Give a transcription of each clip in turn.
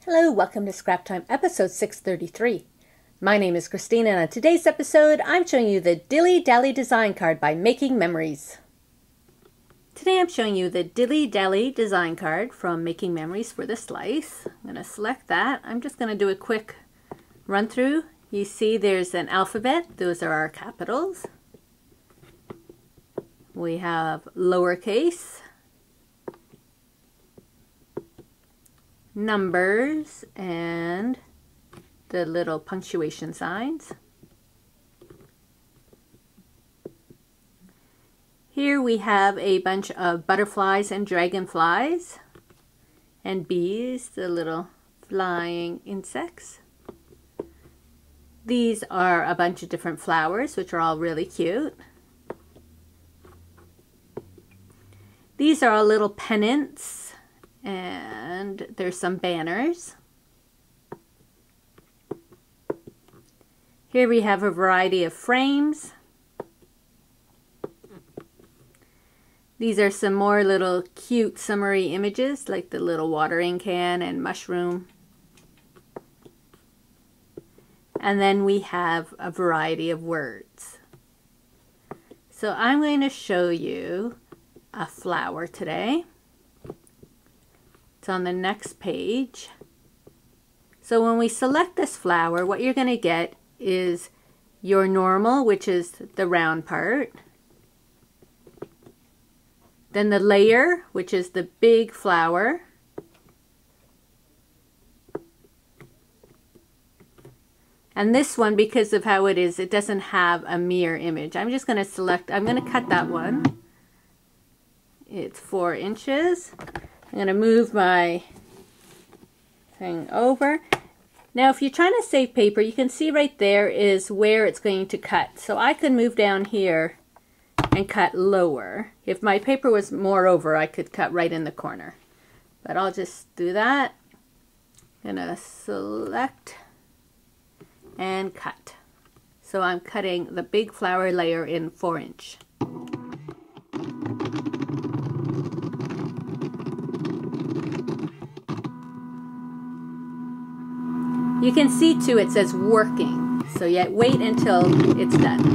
Hello, welcome to Scrap Time episode 633. My name is Christine, and on today's episode I'm showing you the Dilly Dally design card by Making Memories. Today I'm showing you the Dilly Dally design card from Making Memories for the slice. I'm going to select that. I'm just going to do a quick run through. You see there's an alphabet. Those are our capitals. We have lowercase, numbers, and the little punctuation signs. Here we have a bunch of butterflies and dragonflies and bees, the little flying insects. These are a bunch of different flowers, which are all really cute. These are all little pennants, and there's some banners. Here we have a variety of frames. These are some more little cute summery images, like the little watering can and mushroom. And then we have a variety of words. So I'm going to show you a flower today. It's on the next page. So when we select this flower, what you're going to get is your normal, which is the round part. Then the layer, which is the big flower. And this one, because of how it is, it doesn't have a mirror image. I'm just going to select, I'm going to cut that one. It's 4 inches. I'm going to move my thing over. Now if you're trying to save paper, you can see right there is where it's going to cut. So I could move down here and cut lower. If my paper was more over, I could cut right in the corner. But I'll just do that. I'm going to select and cut. So I'm cutting the big flower layer in 4 inch. You can see too it says working, so yet wait until it's done.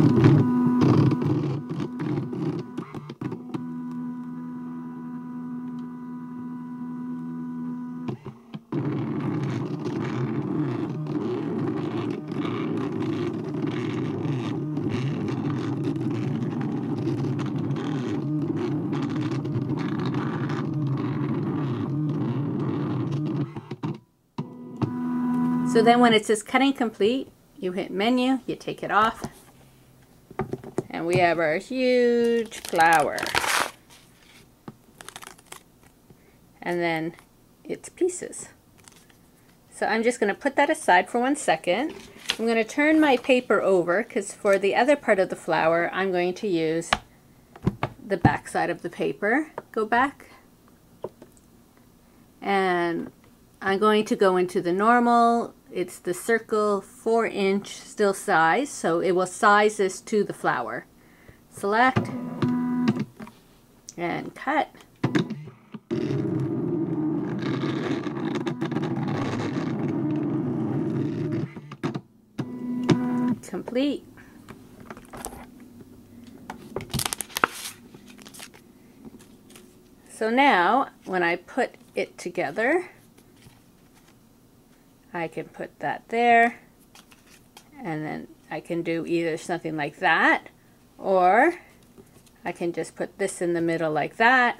So then when it says cutting complete, you hit menu, you take it off, and we have our huge flower. And then its pieces. So I'm just going to put that aside for 1 second. I'm going to turn my paper over because for the other part of the flower, I'm going to use the back side of the paper. Go back. And I'm going to go into the normal. It's the circle 4 inch still size, so it will size this to the flower. Select and cut. Complete. So now when I put it together, I can put that there, and then I can do either something like that, or I can just put this in the middle like that.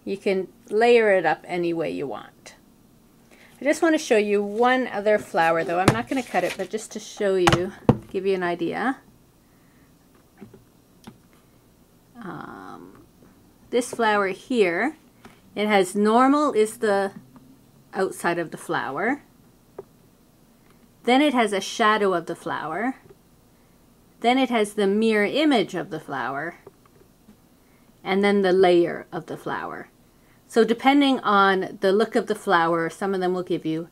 You can layer it up any way you want. I just want to show you one other flower though. I'm not going to cut it, but just to show you, give you an idea. This flower here, it has normal is the outside of the flower, then it has a shadow of the flower, then it has the mirror image of the flower, and then the layer of the flower. So depending on the look of the flower, some of them will give you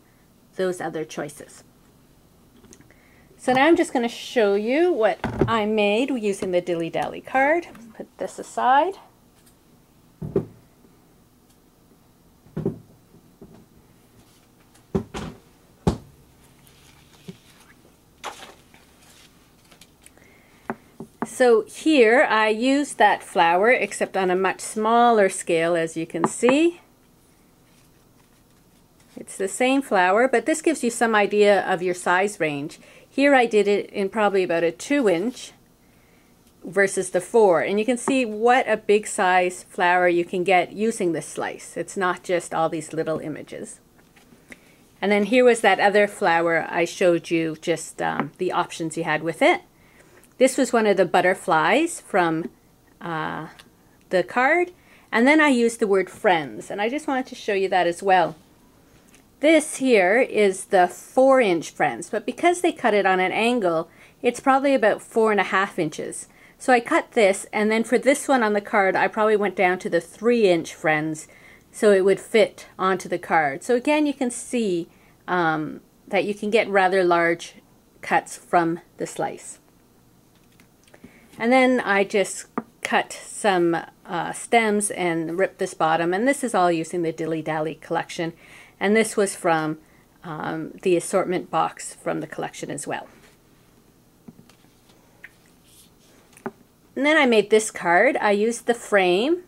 those other choices. So now I'm just going to show you what I made using the Dilly Dally card. Put this aside. So here I used that flower, except on a much smaller scale, as you can see. It's the same flower, but this gives you some idea of your size range. Here I did it in probably about a 2-inch versus the 4, and you can see what a big size flower you can get using this slice. It's not just all these little images. And then here was that other flower I showed you, just the options you had with it. This was one of the butterflies from the card, and then I used the word friends, and I just wanted to show you that as well. This here is the 4-inch friends, but because they cut it on an angle, it's probably about 4.5 inches. So I cut this, and then for this one on the card, I probably went down to the 3-inch friends so it would fit onto the card. So again, you can see that you can get rather large cuts from the slice. And then I just cut some stems and ripped this bottom, and this is all using the Dilly Dally collection. And this was from the assortment box from the collection as well. And then I made this card. I used the frame,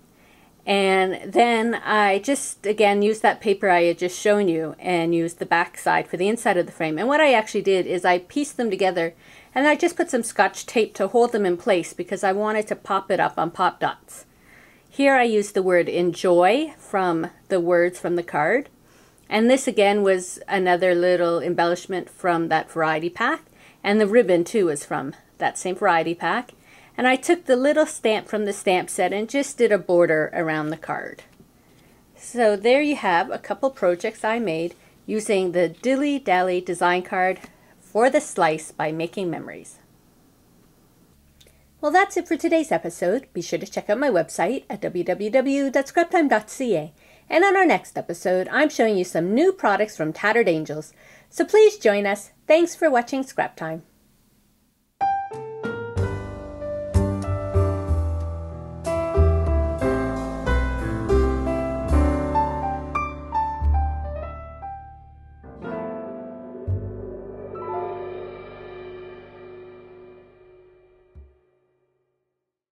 and then I just again used that paper I had just shown you and used the back side for the inside of the frame. And what I actually did is I pieced them together, and I just put some Scotch tape to hold them in place because I wanted to pop it up on pop dots. Here I used the word enjoy from the words from the card. And this again was another little embellishment from that variety pack. And the ribbon too was from that same variety pack. And I took the little stamp from the stamp set and just did a border around the card. So there you have a couple projects I made using the Dilly Dally design card for the slice by Making Memories. Well, that's it for today's episode. Be sure to check out my website at www.scraptime.ca. And on our next episode, I'm showing you some new products from Tattered Angels. So please join us. Thanks for watching Scrap Time.